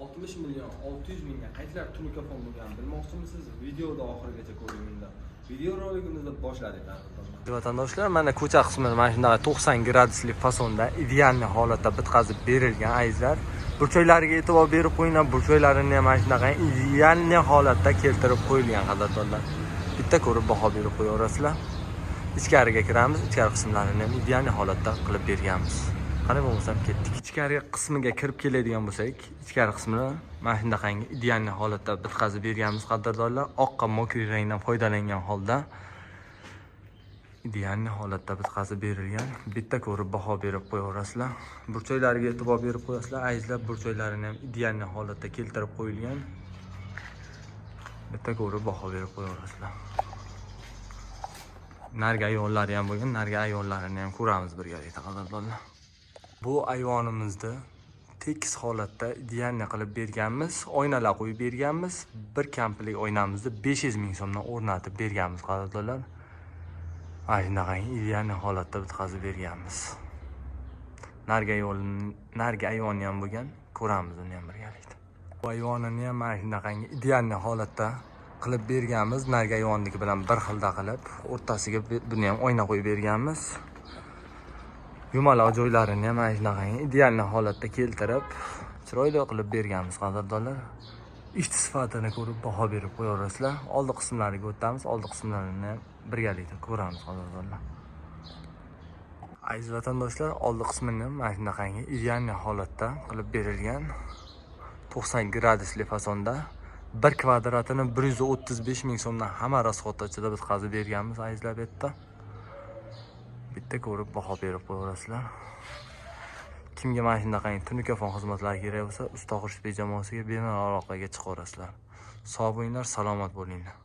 60 million 600 mingga qaytalar tunikafon bo'lganini bilmoqchimisiz? Videoda oxirigacha ko'ring unda. Video roligimizni boshladik taqdirda. Vatandoshlar, mana ko'cha qismida mana shunday 90 gradusli fasonda ideal holatda bitkazib berilgan azizlar. Burchaklariga e'tibor berib qo'yinglar, burchaklarini ham mana shunaqa ideal holatda keltirib qo'yilgan qadrdonlar. Bitta ko'rib baho berib qo'yaverasizlar. Ichkariga kiramiz, ichkari qismlarini ham ideal holatda qilib berganmiz. Qani bo'lmasam ketdik. Ichkari qismiga kirib keladigan bo'lsak, ichkari qismini mana shunaqangi ideal holatda bitkazib berganmiz qadrdonlar. Oqqa mokri rangdan foydalangan holda ideal holatda bitkazib berilgan. Bitta ko'rib baho berib qo'yaverasizlar. Burchaklariga e'tibor berib qo'yasizlar. Azizlar, burchaklarini ham ideal holatda keltirib qo'yilgan. Bitta ko'rib baho berib qo'yaverasizlar. Narga ayvonlari ham bo'lgan, narga ayvonlarini ham ko'ramiz birgalikda qadrdonlar. Bu ayvonimizni tekis holatda ideal qilib berganmiz, oynalar qo'yib berganmiz. Bir kamplik oynamizni 500 ming so'mdan o'rnatib berganmiz qadrdonlar. Aynan ideal holatda bitkazib berganmiz. Narga ayvoni ham bo'lgan, ko'ramiz uni ham birgalikda. Bu ayvonini ham mana shunaqangi ideal holatda qilib berganmiz. Narga ayvonniki bilan bir xilda qilib, o'rtasiga buni ham oyna qo'yib berganmiz. Yumaloq joylarini ham mana shunaqangi ideal holatda keltirib, chiroyli qilib berganmiz qadrdonlar. Ishchi sifatini ko'rib baho berib qo'yaverasizlar. Oldi qismlariga o'tamiz, oldi qismlarini birgalikda ko'ramiz qadrdonlar. Aziz vatandoshlar, oldi qismini mana shunaqangi ideal holatda qilib berilgan 90 gradusli fasonda 1 kvadratini 135 ming so'mdan hamma rasxod ichida bitkazib berganmiz azizlar bu yerda. Bitta ko'rib baho berib qo'yaverasizlar. Kimga mana shunaqangi tunikafon xizmatlari kerak bo'lsa, Ustoqirishbek jamoasiga bemalol aloqaga chiqaverasizlar. Sog' bo'linglar, salomat bo'linglar.